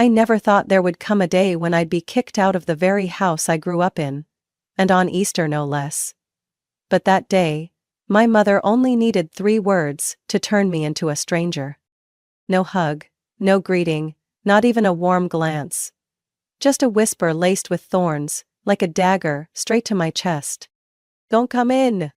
I never thought there would come a day when I'd be kicked out of the very house I grew up in. And on Easter no less. But that day, my mother only needed 3 words to turn me into a stranger. No hug, no greeting, not even a warm glance. Just a whisper laced with thorns, like a dagger, straight to my chest. "Don't come in."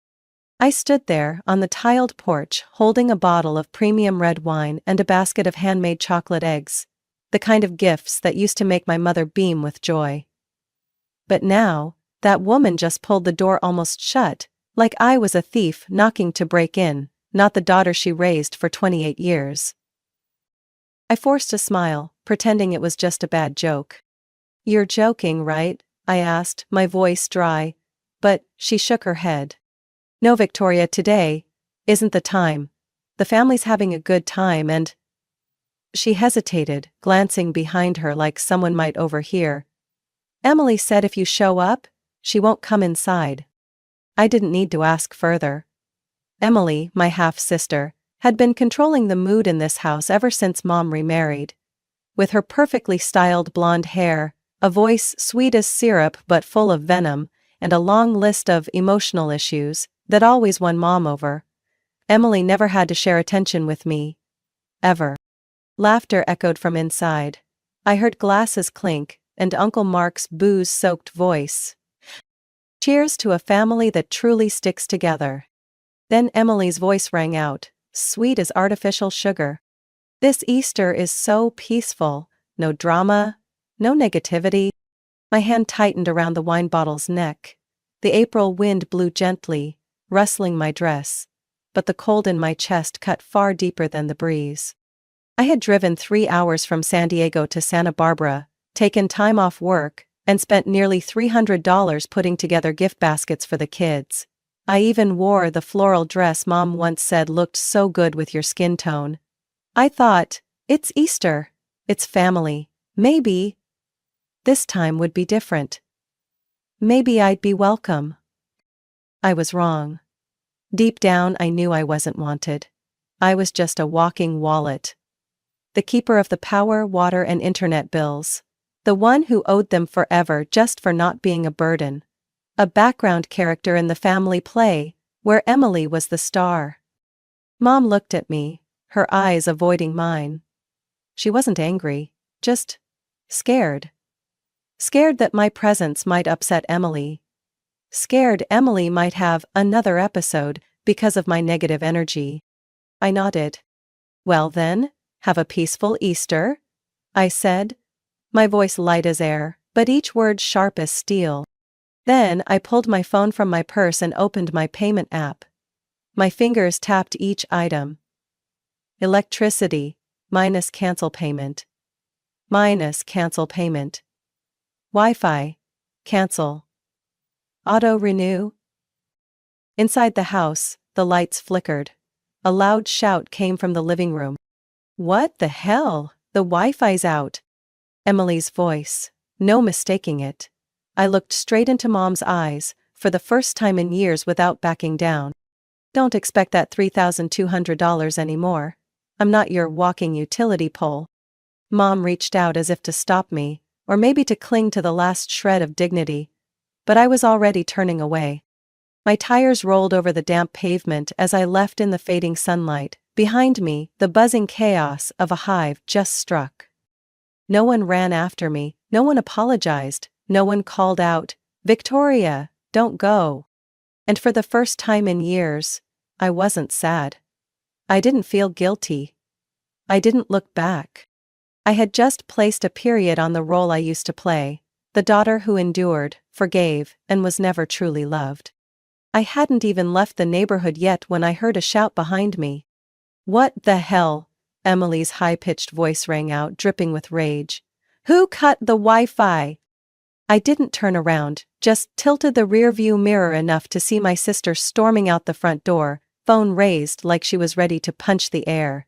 I stood there on the tiled porch holding a bottle of premium red wine and a basket of handmade chocolate eggs, the kind of gifts that used to make my mother beam with joy. But now, that woman just pulled the door almost shut, like I was a thief knocking to break in, not the daughter she raised for 28 years. I forced a smile, pretending it was just a bad joke. "You're joking, right?" I asked, my voice dry. But she shook her head. "No, Victoria, today isn't the time. The family's having a good time and—" She hesitated, glancing behind her like someone might overhear. "Emily said if you show up, she won't come inside." I didn't need to ask further. Emily, my half-sister, had been controlling the mood in this house ever since Mom remarried. With her perfectly styled blonde hair, a voice sweet as syrup but full of venom, and a long list of emotional issues that always won Mom over, Emily never had to share attention with me. Ever. Laughter echoed from inside. I heard glasses clink, and Uncle Mark's booze-soaked voice. "Cheers to a family that truly sticks together." Then Emily's voice rang out, sweet as artificial sugar. "This Easter is so peaceful, no drama, no negativity." My hand tightened around the wine bottle's neck. The April wind blew gently, rustling my dress, but the cold in my chest cut far deeper than the breeze. I had driven 3 hours from San Diego to Santa Barbara, taken time off work, and spent nearly $300 putting together gift baskets for the kids. I even wore the floral dress Mom once said looked so good with your skin tone. I thought, it's Easter, it's family, maybe this time would be different. Maybe I'd be welcome. I was wrong. Deep down I knew I wasn't wanted. I was just a walking wallet. The keeper of the power, water and internet bills. The one who owed them forever just for not being a burden. A background character in the family play, where Emily was the star. Mom looked at me, her eyes avoiding mine. She wasn't angry, just scared. Scared that my presence might upset Emily. Scared Emily might have another episode because of my negative energy. I nodded. "Well then, have a peaceful Easter," I said, my voice light as air, but each word sharp as steel. Then I pulled my phone from my purse and opened my payment app. My fingers tapped each item. Electricity, minus cancel payment. Minus cancel payment. Wi-Fi, cancel. Auto renew. Inside the house, the lights flickered. A loud shout came from the living room. "What the hell? The Wi-Fi's out." Emily's voice. No mistaking it. I looked straight into Mom's eyes, for the first time in years without backing down. "Don't expect that $3,200 anymore. I'm not your walking utility pole." Mom reached out as if to stop me, or maybe to cling to the last shred of dignity. But I was already turning away. My tires rolled over the damp pavement as I left in the fading sunlight. Behind me, the buzzing chaos of a hive just struck. No one ran after me, no one apologized, no one called out, "Victoria, don't go." And for the first time in years, I wasn't sad. I didn't feel guilty. I didn't look back. I had just placed a period on the role I used to play, the daughter who endured, forgave, and was never truly loved. I hadn't even left the neighborhood yet when I heard a shout behind me. "What the hell?" Emily's high-pitched voice rang out, dripping with rage. "Who cut the Wi-Fi?" I didn't turn around, just tilted the rear-view mirror enough to see my sister storming out the front door, phone raised like she was ready to punch the air.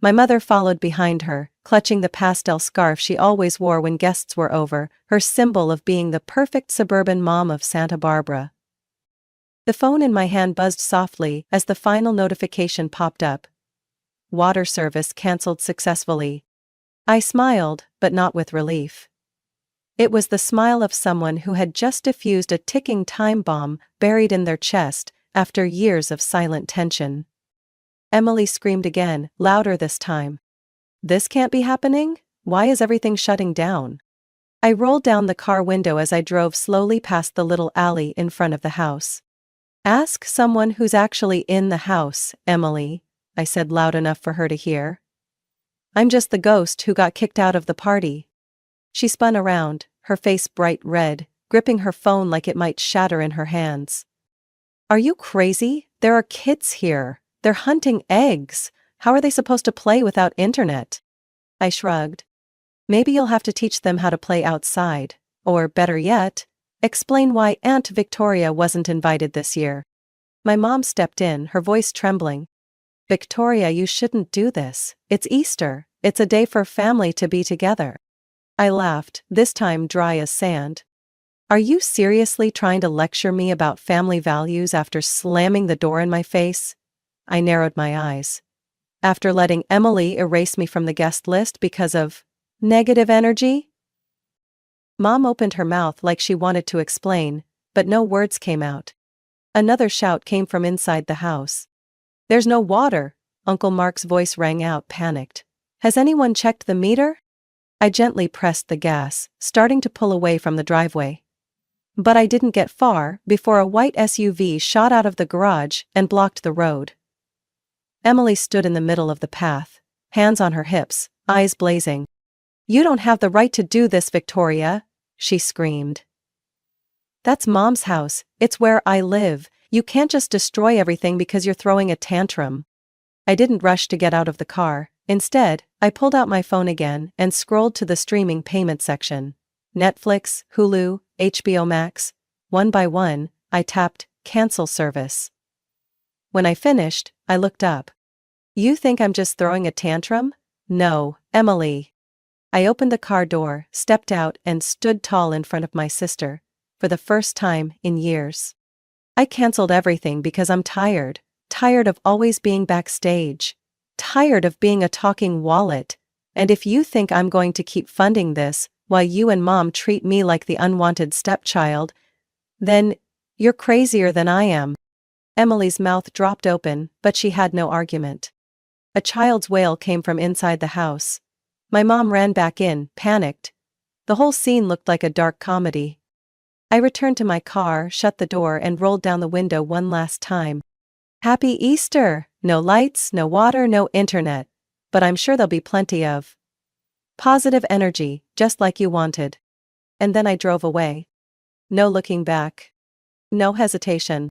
My mother followed behind her, clutching the pastel scarf she always wore when guests were over, her symbol of being the perfect suburban mom of Santa Barbara. The phone in my hand buzzed softly as the final notification popped up. "Water service canceled successfully." I smiled, but not with relief. It was the smile of someone who had just defused a ticking time bomb buried in their chest after years of silent tension. Emily screamed again, louder this time. "This can't be happening? Why is everything shutting down?" I rolled down the car window as I drove slowly past the little alley in front of the house. "Ask someone who's actually in the house, Emily," I said loud enough for her to hear. "I'm just the ghost who got kicked out of the party." She spun around, her face bright red, gripping her phone like it might shatter in her hands. "Are you crazy? There are kids here. They're hunting eggs. How are they supposed to play without internet?" I shrugged. "Maybe you'll have to teach them how to play outside. Or, better yet, explain why Aunt Victoria wasn't invited this year." My mom stepped in, her voice trembling. "Victoria, you shouldn't do this. It's Easter. It's a day for family to be together." I laughed, this time dry as sand. "Are you seriously trying to lecture me about family values after slamming the door in my face?" I narrowed my eyes. "After letting Emily erase me from the guest list because of negative energy?" Mom opened her mouth like she wanted to explain, but no words came out. Another shout came from inside the house. "There's no water!" Uncle Mark's voice rang out, panicked. "Has anyone checked the meter?" I gently pressed the gas, starting to pull away from the driveway. But I didn't get far before a white SUV shot out of the garage and blocked the road. Emily stood in the middle of the path, hands on her hips, eyes blazing. "You don't have the right to do this, Victoria," she screamed. "That's Mom's house, it's where I live. You can't just destroy everything because you're throwing a tantrum." I didn't rush to get out of the car. Instead, I pulled out my phone again and scrolled to the streaming payment section. Netflix, Hulu, HBO Max. One by one, I tapped "Cancel Service." When I finished, I looked up. "You think I'm just throwing a tantrum? No, Emily." I opened the car door, stepped out, and stood tall in front of my sister, for the first time in years. "I canceled everything because I'm tired of always being backstage. Tired of being a talking wallet, and if you think I'm going to keep funding this while you and Mom treat me like the unwanted stepchild, then you're crazier than I am." Emily's mouth dropped open, but she had no argument. A child's wail came from inside the house. My mom ran back in, panicked. The whole scene looked like a dark comedy. I returned to my car, shut the door, and rolled down the window one last time. Happy Easter! No lights, no water, no internet. But I'm sure there'll be plenty of positive energy, just like you wanted. And then I drove away. No looking back. No hesitation.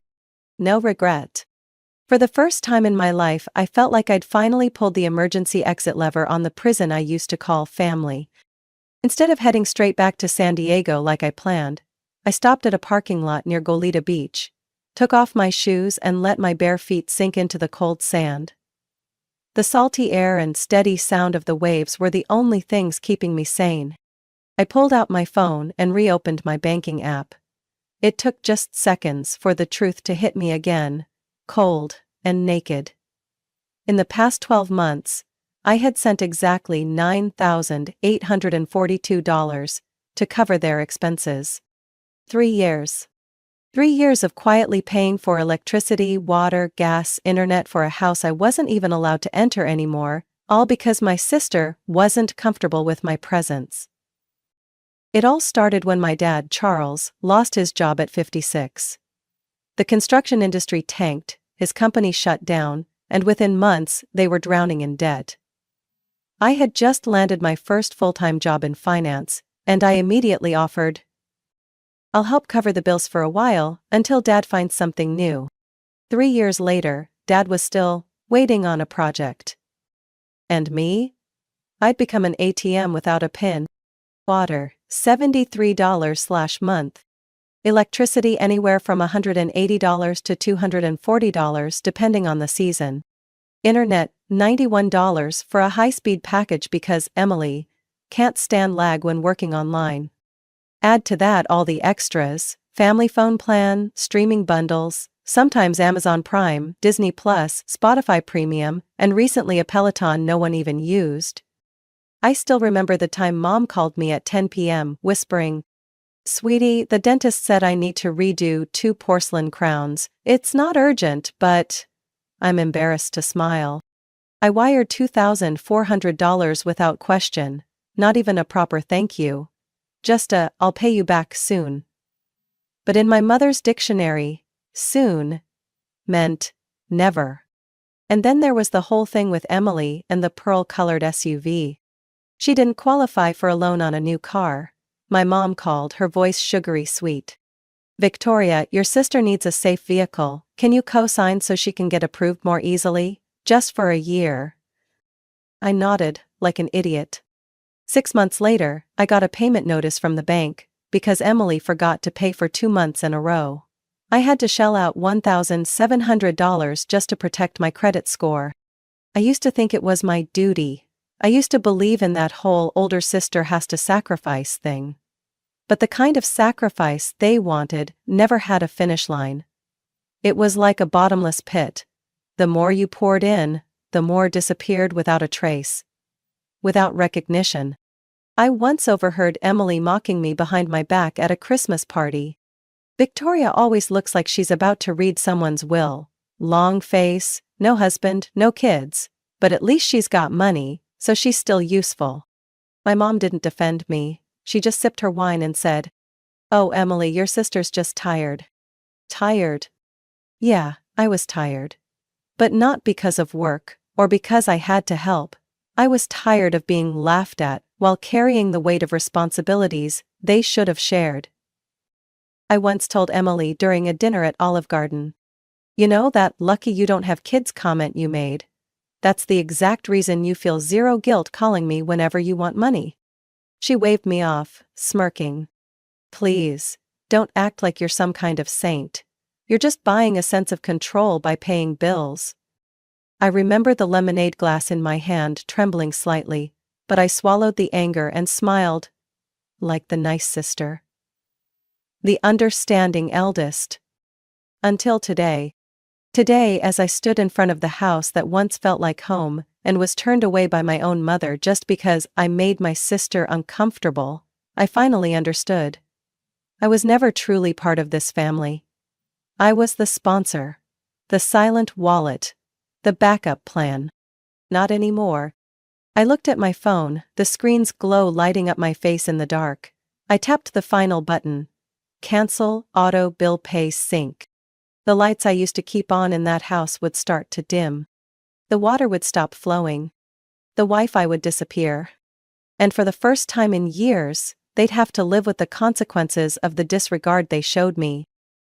No regret. For the first time in my life, I felt like I'd finally pulled the emergency exit lever on the prison I used to call family. Instead of heading straight back to San Diego like I planned, I stopped at a parking lot near Goleta Beach, took off my shoes and let my bare feet sink into the cold sand. The salty air and steady sound of the waves were the only things keeping me sane. I pulled out my phone and reopened my banking app. It took just seconds for the truth to hit me again, cold and naked. In the past 12 months, I had sent exactly $9,842 to cover their expenses. 3 years. 3 years of quietly paying for electricity, water, gas, internet for a house I wasn't even allowed to enter anymore, all because my sister wasn't comfortable with my presence. It all started when my dad, Charles, lost his job at 56. The construction industry tanked, his company shut down, and within months they were drowning in debt. I had just landed my first full-time job in finance, and I immediately offered, "I'll help cover the bills for a while, until Dad finds something new." 3 years later, Dad was still waiting on a project. And me? I'd become an ATM without a PIN. Water, $73/month. Electricity anywhere from $180 to $240 depending on the season. Internet, $91 for a high-speed package because Emily can't stand lag when working online. Add to that all the extras, family phone plan, streaming bundles, sometimes Amazon Prime, Disney Plus, Spotify Premium, and recently a Peloton no one even used. I still remember the time Mom called me at 10 p.m., whispering, "Sweetie, the dentist said I need to redo 2 porcelain crowns. It's not urgent, but..." I'm embarrassed to smile. I wired $2,400 without question, not even a proper thank you. Just a, "I'll pay you back soon." But in my mother's dictionary, soon meant never. And then there was the whole thing with Emily and the pearl-colored SUV. She didn't qualify for a loan on a new car. My mom called, her voice sugary sweet. "Victoria, your sister needs a safe vehicle. Can you co-sign so she can get approved more easily? Just for a year." I nodded, like an idiot. 6 months later, I got a payment notice from the bank, because Emily forgot to pay for 2 months in a row. I had to shell out $1,700 just to protect my credit score. I used to think it was my duty. I used to believe in that whole older sister has to sacrifice thing. But the kind of sacrifice they wanted never had a finish line. It was like a bottomless pit. The more you poured in, the more disappeared without a trace. Without recognition. I once overheard Emily mocking me behind my back at a Christmas party. "Victoria always looks like she's about to read someone's will. Long face, no husband, no kids, but at least she's got money, so she's still useful." My mom didn't defend me. She just sipped her wine and said, "Oh, Emily, your sister's just tired." Tired? Yeah, I was tired. But not because of work, or because I had to help. I was tired of being laughed at while carrying the weight of responsibilities they should have shared. I once told Emily during a dinner at Olive Garden, "You know that 'lucky you don't have kids' comment you made? That's the exact reason you feel zero guilt calling me whenever you want money." She waved me off, smirking. "Please, don't act like you're some kind of saint. You're just buying a sense of control by paying bills." I remember the lemonade glass in my hand trembling slightly, but I swallowed the anger and smiled. Like the nice sister. The understanding eldest. Until today. Today, as I stood in front of the house that once felt like home, and was turned away by my own mother just because I made my sister uncomfortable, I finally understood. I was never truly part of this family. I was the sponsor. The silent wallet. The backup plan. Not anymore. I looked at my phone, the screen's glow lighting up my face in the dark. I tapped the final button. Cancel, auto bill pay sync. The lights I used to keep on in that house would start to dim. The water would stop flowing. The Wi-Fi would disappear. And for the first time in years, they'd have to live with the consequences of the disregard they showed me.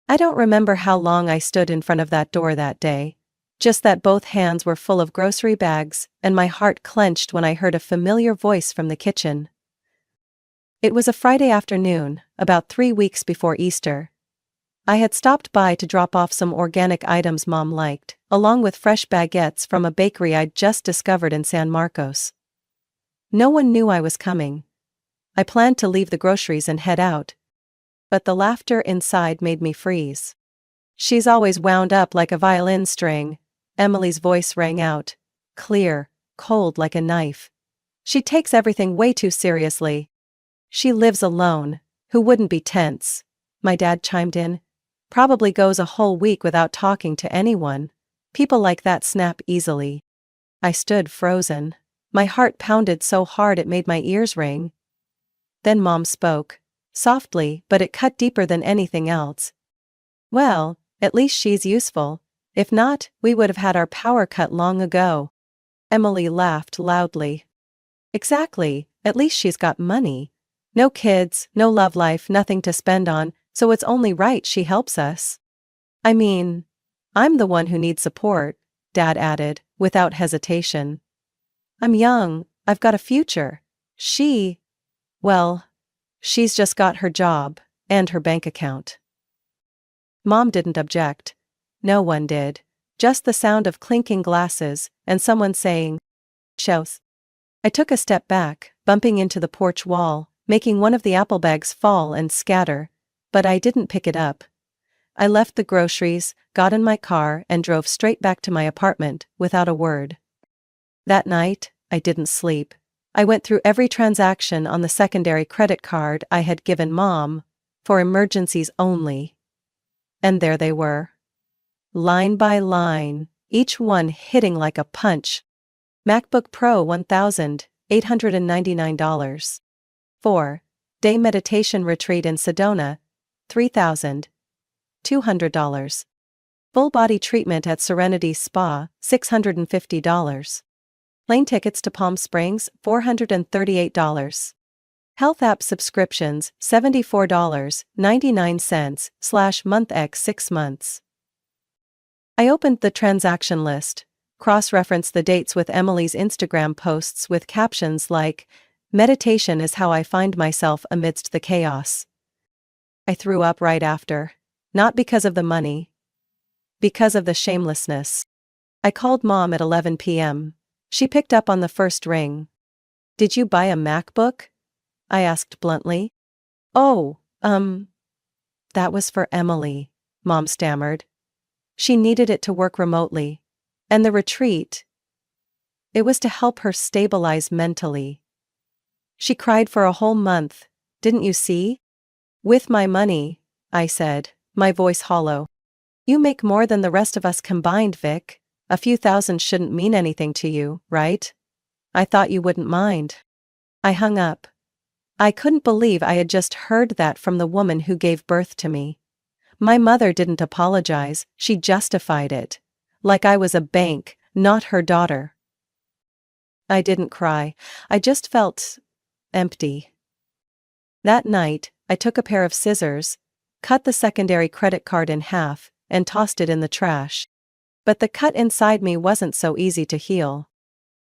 I don't remember how long I stood in front of that door that day. Just that both hands were full of grocery bags, and my heart clenched when I heard a familiar voice from the kitchen. It was a Friday afternoon, about 3 weeks before Easter. I had stopped by to drop off some organic items Mom liked, along with fresh baguettes from a bakery I'd just discovered in San Marcos. No one knew I was coming. I planned to leave the groceries and head out. But the laughter inside made me freeze. "She's always wound up like a violin string," Emily's voice rang out, clear, cold like a knife. "She takes everything way too seriously." "She lives alone. Who wouldn't be tense?" my dad chimed in. "Probably goes a whole week without talking to anyone. People like that snap easily." I stood frozen. My heart pounded so hard it made my ears ring. Then Mom spoke. Softly, but it cut deeper than anything else. "Well, at least she's useful. If not, we would have had our power cut long ago." Emily laughed loudly. "Exactly, at least she's got money. No kids, no love life, nothing to spend on, so it's only right she helps us." "I mean, I'm the one who needs support," Dad added, without hesitation. "I'm young, I've got a future. Well, she's just got her job, and her bank account." Mom didn't object. No one did. Just the sound of clinking glasses, and someone saying, "Shows." I took a step back, bumping into the porch wall, making one of the apple bags fall and scatter, but I didn't pick it up. I left the groceries, got in my car, and drove straight back to my apartment, without a word. That night, I didn't sleep. I went through every transaction on the secondary credit card I had given Mom, for emergencies only. And there they were. Line by line, each one hitting like a punch. MacBook Pro $1,899. 4-day meditation retreat in Sedona, $3,200. Full body treatment at Serenity Spa, $650. Plane tickets to Palm Springs, $438. Health app subscriptions, $74.99/month x 6 months. I opened the transaction list, cross-referenced the dates with Emily's Instagram posts with captions like, "Meditation is how I find myself amidst the chaos." I threw up right after. Not because of the money. Because of the shamelessness. I called Mom at 11 p.m. She picked up on the first ring. "Did you buy a MacBook?" I asked bluntly. "Oh, that was for Emily," Mom stammered. "She needed it to work remotely. And the retreat, it was to help her stabilize mentally. She cried for a whole month, didn't you see?" "With my money," I said, my voice hollow. "You make more than the rest of us combined, Vic. A few thousand shouldn't mean anything to you, right? I thought you wouldn't mind." I hung up. I couldn't believe I had just heard that from the woman who gave birth to me. My mother didn't apologize, she justified it. Like I was a bank, not her daughter. I didn't cry, I just felt empty. That night, I took a pair of scissors, cut the secondary credit card in half, and tossed it in the trash. But the cut inside me wasn't so easy to heal.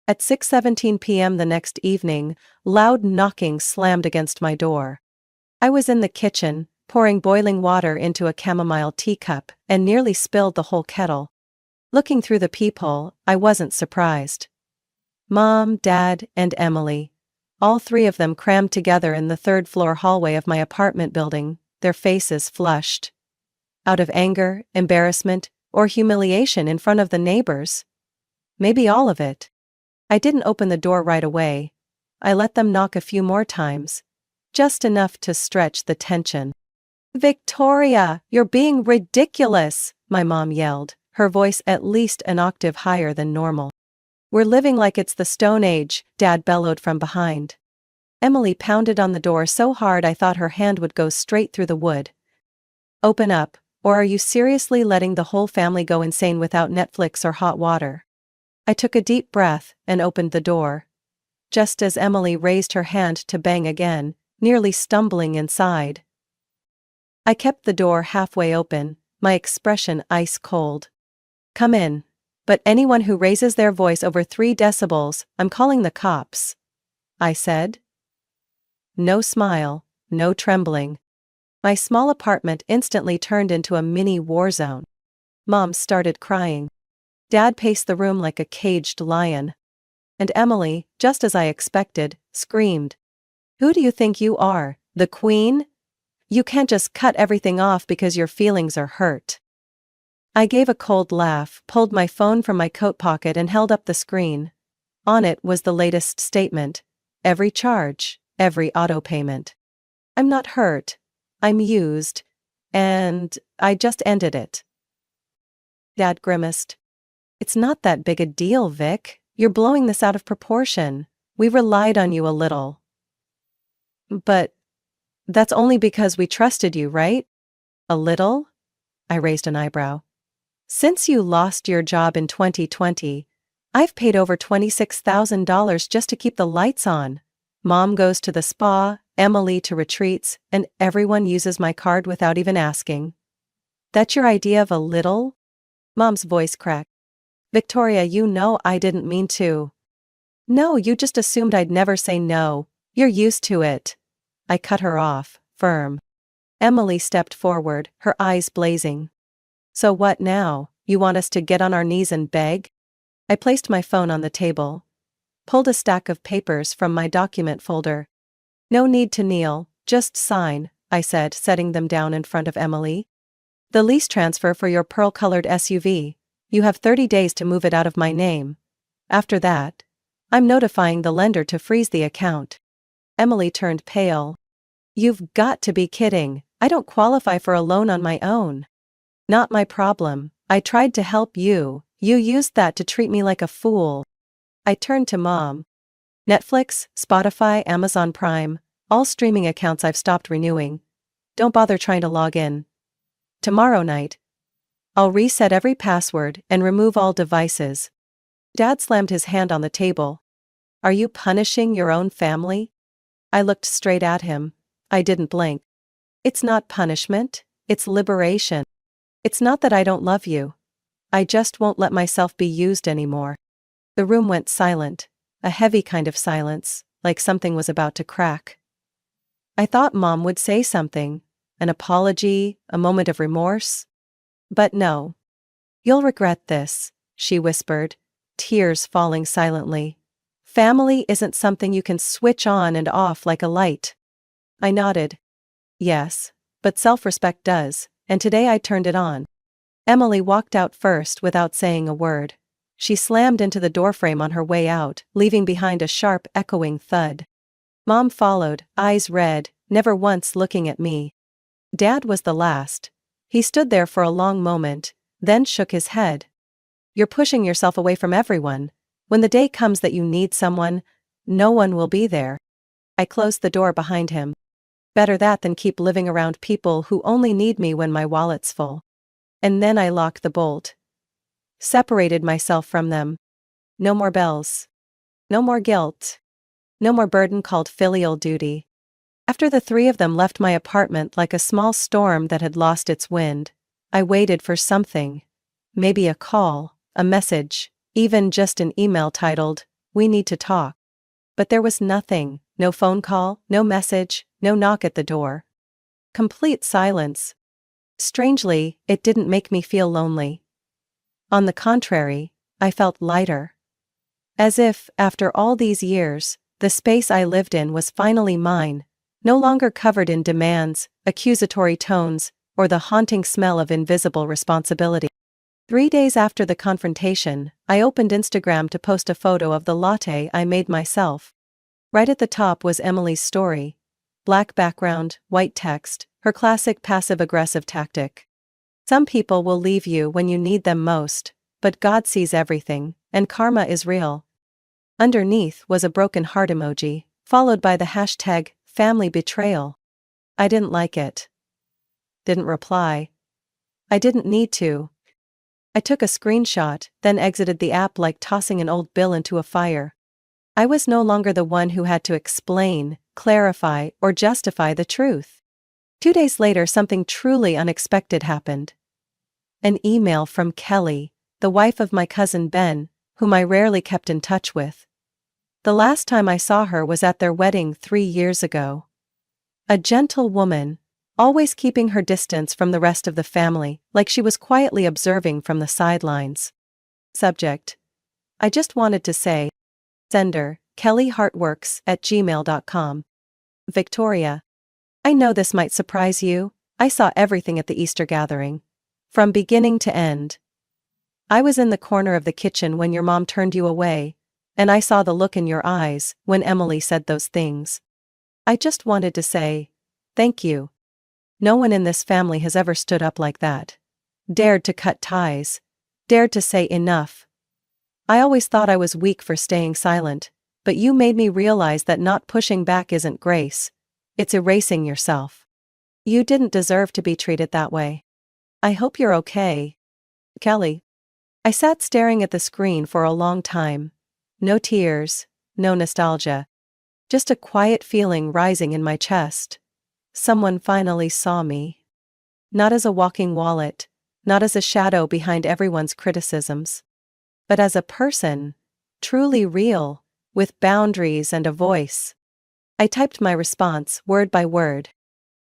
At 6:17 p.m. the next evening, loud knocking slammed against my door. I was in the kitchen, pouring boiling water into a chamomile teacup, and nearly spilled the whole kettle. Looking through the peephole, I wasn't surprised. Mom, Dad, and Emily. All three of them crammed together in the third-floor hallway of my apartment building, their faces flushed. Out of anger, embarrassment, or humiliation in front of the neighbors? Maybe all of it. I didn't open the door right away. I let them knock a few more times. Just enough to stretch the tension. "Victoria, you're being ridiculous," my mom yelled, her voice at least an octave higher than normal. "We're living like it's the Stone Age," Dad bellowed from behind. Emily pounded on the door so hard I thought her hand would go straight through the wood. "Open up, or are you seriously letting the whole family go insane without Netflix or hot water?" I took a deep breath and opened the door. Just as Emily raised her hand to bang again, nearly stumbling inside. I kept the door halfway open, my expression ice cold. "Come in. But anyone who raises their voice over 3 decibels, I'm calling the cops," I said. No smile, no trembling. My small apartment instantly turned into a mini war zone. Mom started crying. Dad paced the room like a caged lion. And Emily, just as I expected, screamed. "Who do you think you are, the queen? You can't just cut everything off because your feelings are hurt." I gave a cold laugh, pulled my phone from my coat pocket and held up the screen. On it was the latest statement. Every charge, every auto payment. I'm not hurt. I'm used. And I just ended it. Dad grimaced. "It's not that big a deal, Vic. You're blowing this out of proportion. We relied on you a little." "But that's only because we trusted you, right?" "A little?" I raised an eyebrow. "Since you lost your job in 2020, I've paid over $26,000 just to keep the lights on. Mom goes to the spa, Emily to retreats, and everyone uses my card without even asking. That's your idea of a little?" Mom's voice cracked. "Victoria, you know I didn't mean to." "No, you just assumed I'd never say no. You're used to it." I cut her off, firm. Emily stepped forward, her eyes blazing. "So what now? You want us to get on our knees and beg?" I placed my phone on the table. Pulled a stack of papers from my document folder. "No need to kneel, just sign," I said, setting them down in front of Emily. "The lease transfer for your pearl-colored SUV. You have 30 days to move it out of my name. After that, I'm notifying the lender to freeze the account. Emily turned pale. You've got to be kidding. I don't qualify for a loan on my own. Not my problem. I tried to help you. You used that to treat me like a fool. I turned to Mom. Netflix, Spotify, Amazon Prime, all streaming accounts I've stopped renewing. Don't bother trying to log in. Tomorrow night, I'll reset every password and remove all devices. Dad slammed his hand on the table. Are you punishing your own family? I looked straight at him. I didn't blink. It's not punishment, it's liberation. It's not that I don't love you. I just won't let myself be used anymore. The room went silent, a heavy kind of silence, like something was about to crack. I thought Mom would say something, an apology, a moment of remorse. But no. You'll regret this, she whispered, tears falling silently. Family isn't something you can switch on and off like a light. I nodded. Yes, but self-respect does, and today I turned it on. Emily walked out first without saying a word. She slammed into the doorframe on her way out, leaving behind a sharp, echoing thud. Mom followed, eyes red, never once looking at me. Dad was the last. He stood there for a long moment, then shook his head. You're pushing yourself away from everyone. When the day comes that you need someone, no one will be there. I closed the door behind him. Better that than keep living around people who only need me when my wallet's full. And then I locked the bolt. Separated myself from them. No more bells. No more guilt. No more burden called filial duty. After the three of them left my apartment like a small storm that had lost its wind, I waited for something. Maybe a call, a message, even just an email titled, "We need to talk." But there was nothing, no phone call, no message, no knock at the door. Complete silence. Strangely, it didn't make me feel lonely. On the contrary, I felt lighter. As if, after all these years, the space I lived in was finally mine, no longer covered in demands, accusatory tones, or the haunting smell of invisible responsibility. 3 days after the confrontation, I opened Instagram to post a photo of the latte I made myself. Right at the top was Emily's story. Black background, white text, her classic passive-aggressive tactic. Some people will leave you when you need them most, but God sees everything, and karma is real. Underneath was a broken heart emoji, followed by the hashtag, family betrayal. I didn't like it. Didn't reply. I didn't need to. I took a screenshot, then exited the app like tossing an old bill into a fire. I was no longer the one who had to explain, clarify, or justify the truth. 2 days later, something truly unexpected happened. An email from Kelly, the wife of my cousin Ben, whom I rarely kept in touch with. The last time I saw her was at their wedding 3 years ago. A gentle woman, always keeping her distance from the rest of the family, like she was quietly observing from the sidelines. Subject: I just wanted to say. Sender: kellyheartworks@gmail.com. Victoria. I know this might surprise you. I saw everything at the Easter gathering. From beginning to end. I was in the corner of the kitchen when your mom turned you away, and I saw the look in your eyes when Emily said those things. I just wanted to say, thank you. No one in this family has ever stood up like that. Dared to cut ties. Dared to say enough. I always thought I was weak for staying silent, but you made me realize that not pushing back isn't grace. It's erasing yourself. You didn't deserve to be treated that way. I hope you're okay. Kelly. I sat staring at the screen for a long time. No tears, no nostalgia. Just a quiet feeling rising in my chest. Someone finally saw me. Not as a walking wallet, not as a shadow behind everyone's criticisms. But as a person, truly real, with boundaries and a voice. I typed my response, word by word.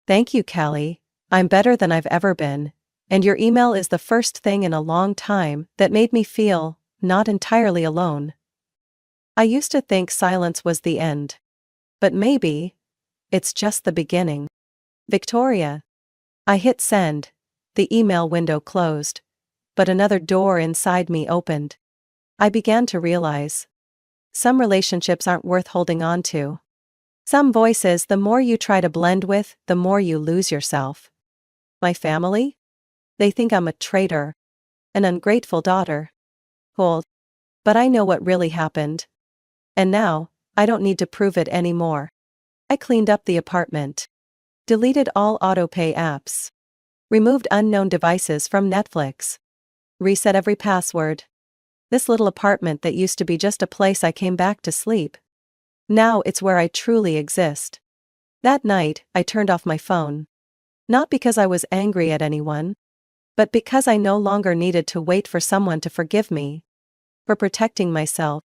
Thank you, Kelly. I'm better than I've ever been. And your email is the first thing in a long time that made me feel not entirely alone. I used to think silence was the end. But maybe it's just the beginning. Victoria. I hit send. The email window closed. But another door inside me opened. I began to realize some relationships aren't worth holding on to. Some voices, the more you try to blend with, the more you lose yourself. My family? They think I'm a traitor, an ungrateful daughter. Cold. But I know what really happened. And now, I don't need to prove it anymore. I cleaned up the apartment. Deleted all autopay apps. Removed unknown devices from Netflix. Reset every password. This little apartment that used to be just a place I came back to sleep. Now it's where I truly exist. That night, I turned off my phone. Not because I was angry at anyone, but because I no longer needed to wait for someone to forgive me. For protecting myself.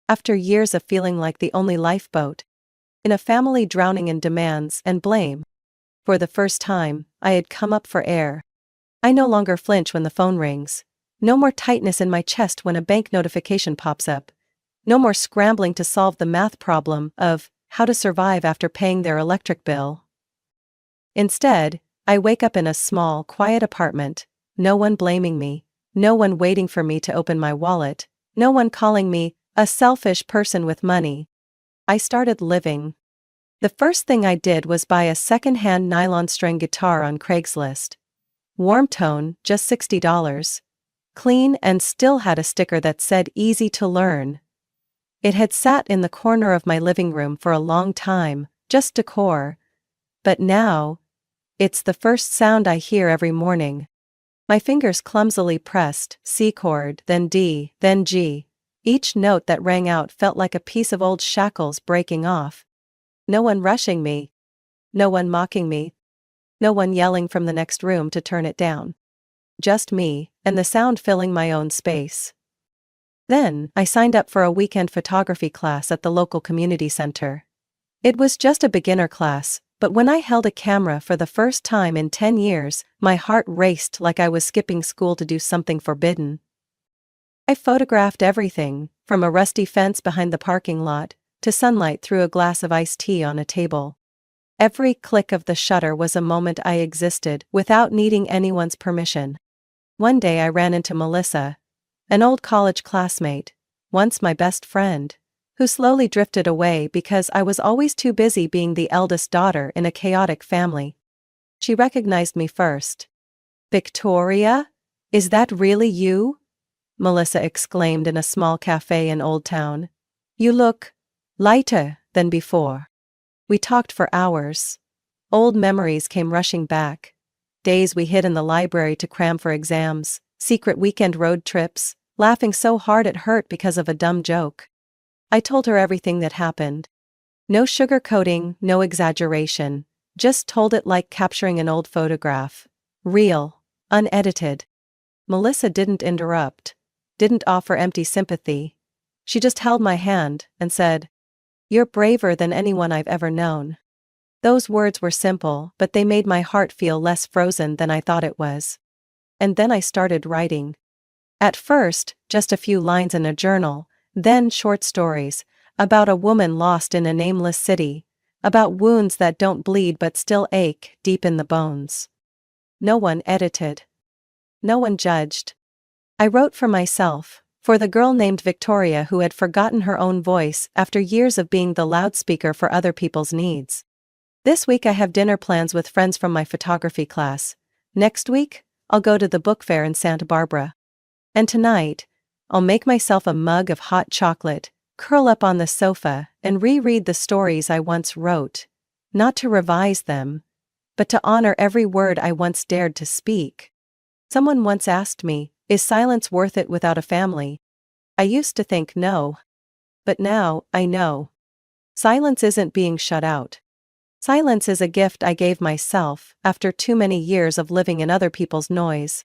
After years of feeling like the only lifeboat. In a family drowning in demands and blame. For the first time, I had come up for air. I no longer flinch when the phone rings. No more tightness in my chest when a bank notification pops up. No more scrambling to solve the math problem of how to survive after paying their electric bill. Instead, I wake up in a small, quiet apartment, no one blaming me, no one waiting for me to open my wallet, no one calling me a selfish person with money. I started living. The first thing I did was buy a second-hand nylon string guitar on Craigslist. Warm tone, just $60. Clean and still had a sticker that said easy to learn. It had sat in the corner of my living room for a long time, just decor. But now, it's the first sound I hear every morning. My fingers clumsily pressed C chord, then D, then G. Each note that rang out felt like a piece of old shackles breaking off. No one rushing me. No one mocking me. No one yelling from the next room to turn it down. Just me, and the sound filling my own space. Then, I signed up for a weekend photography class at the local community center. It was just a beginner class, but when I held a camera for the first time in 10 years, my heart raced like I was skipping school to do something forbidden. I photographed everything, from a rusty fence behind the parking lot, to sunlight through a glass of iced tea on a table. Every click of the shutter was a moment I existed without needing anyone's permission. One day I ran into Melissa, an old college classmate, once my best friend, who slowly drifted away because I was always too busy being the eldest daughter in a chaotic family. She recognized me first. "Victoria? Is that really you?" Melissa exclaimed in a small cafe in Old Town. "You look lighter than before." We talked for hours. Old memories came rushing back. Days we hid in the library to cram for exams, secret weekend road trips, laughing so hard it hurt because of a dumb joke. I told her everything that happened. No sugarcoating, no exaggeration, just told it like capturing an old photograph. Real, unedited. Melissa didn't interrupt, didn't offer empty sympathy. She just held my hand and said, "You're braver than anyone I've ever known." Those words were simple, but they made my heart feel less frozen than I thought it was. And then I started writing. At first, just a few lines in a journal, then short stories, about a woman lost in a nameless city, about wounds that don't bleed but still ache deep in the bones. No one edited. No one judged. I wrote for myself, for the girl named Victoria who had forgotten her own voice after years of being the loudspeaker for other people's needs. This week I have dinner plans with friends from my photography class. Next week, I'll go to the book fair in Santa Barbara. And tonight, I'll make myself a mug of hot chocolate, curl up on the sofa, and reread the stories I once wrote. Not to revise them, but to honor every word I once dared to speak. Someone once asked me, "Is silence worth it without a family?" I used to think no. But now, I know. Silence isn't being shut out. Silence is a gift I gave myself after too many years of living in other people's noise.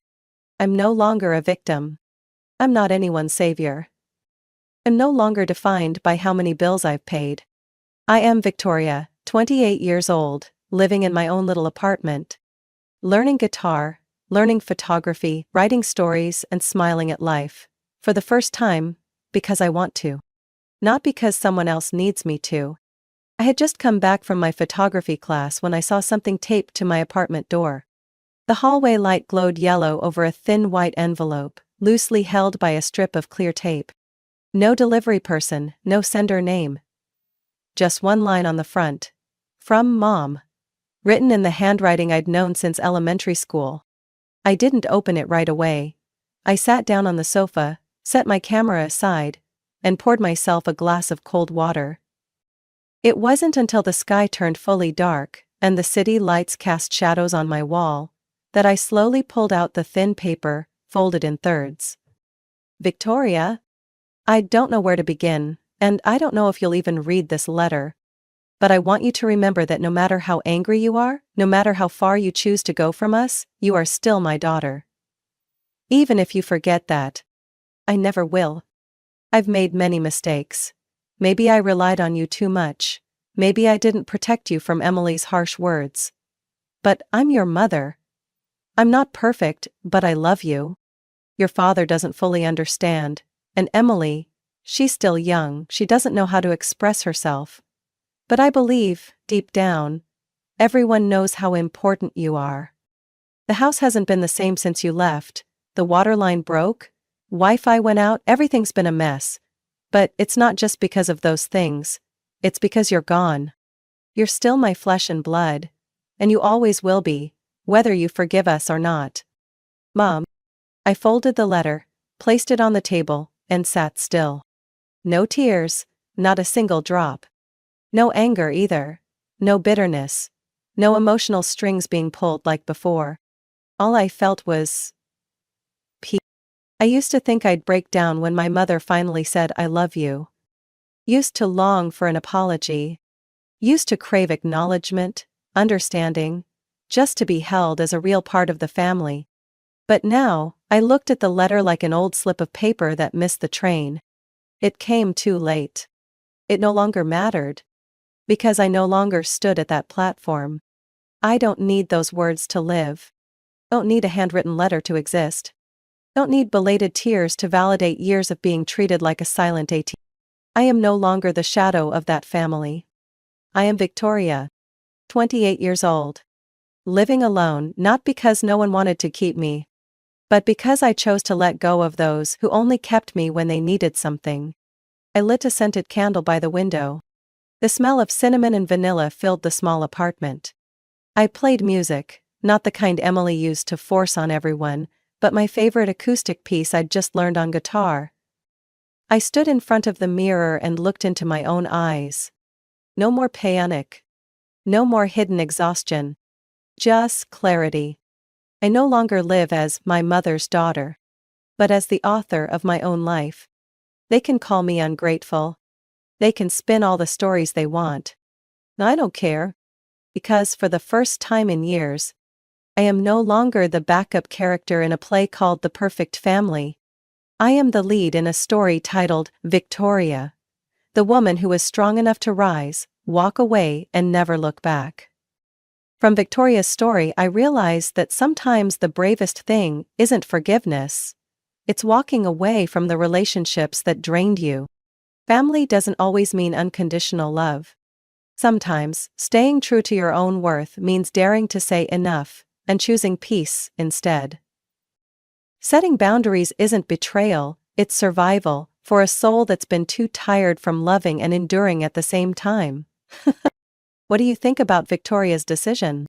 I'm no longer a victim. I'm not anyone's savior. I'm no longer defined by how many bills I've paid. I am Victoria, 28 years old, living in my own little apartment. Learning guitar, learning photography, writing stories, and smiling at life. For the first time, because I want to. Not because someone else needs me to. I had just come back from my photography class when I saw something taped to my apartment door. The hallway light glowed yellow over a thin white envelope, loosely held by a strip of clear tape. No delivery person, no sender name. Just one line on the front. From Mom. Written in the handwriting I'd known since elementary school. I didn't open it right away. I sat down on the sofa, set my camera aside, and poured myself a glass of cold water. It wasn't until the sky turned fully dark, and the city lights cast shadows on my wall, that I slowly pulled out the thin paper, folded in thirds. Victoria? I don't know where to begin, and I don't know if you'll even read this letter. But I want you to remember that no matter how angry you are, no matter how far you choose to go from us, you are still my daughter. Even if you forget that. I never will. I've made many mistakes. Maybe I relied on you too much. Maybe I didn't protect you from Emily's harsh words. But I'm your mother. I'm not perfect, but I love you. Your father doesn't fully understand, and Emily, she's still young, she doesn't know how to express herself. But I believe, deep down, everyone knows how important you are. The house hasn't been the same since you left. The water line broke, Wi-Fi went out, everything's been a mess. But it's not just because of those things. It's because you're gone. You're still my flesh and blood. And you always will be, whether you forgive us or not. Mom. I folded the letter, placed it on the table, and sat still. No tears, not a single drop. No anger either. No bitterness. No emotional strings being pulled like before. All I felt was peace. I used to think I'd break down when my mother finally said I love you. Used to long for an apology. Used to crave acknowledgement, understanding, just to be held as a real part of the family. But now, I looked at the letter like an old slip of paper that missed the train. It came too late. It no longer mattered. Because I no longer stood at that platform. I don't need those words to live. Don't need a handwritten letter to exist. Don't need belated tears to validate years of being treated like a silent AITA. I am no longer the shadow of that family. I am Victoria, 28 years old. Living alone, not because no one wanted to keep me, but because I chose to let go of those who only kept me when they needed something. I lit a scented candle by the window. The smell of cinnamon and vanilla filled the small apartment. I played music, not the kind Emily used to force on everyone, but my favorite acoustic piece I'd just learned on guitar. I stood in front of the mirror and looked into my own eyes. No more panic. No more hidden exhaustion. Just clarity. I no longer live as my mother's daughter, but as the author of my own life. They can call me ungrateful. They can spin all the stories they want. I don't care. Because for the first time in years, I am no longer the backup character in a play called The Perfect Family. I am the lead in a story titled Victoria, the woman who was strong enough to rise, walk away, and never look back. From Victoria's story, I realized that sometimes the bravest thing isn't forgiveness. It's walking away from the relationships that drained you. Family doesn't always mean unconditional love. Sometimes, staying true to your own worth means daring to say enough, and choosing peace instead. Setting boundaries isn't betrayal, it's survival, for a soul that's been too tired from loving and enduring at the same time. What do you think about Victoria's decision?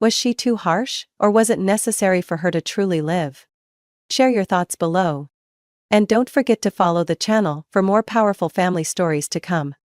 Was she too harsh, or was it necessary for her to truly live? Share your thoughts below. And don't forget to follow the channel for more powerful family stories to come.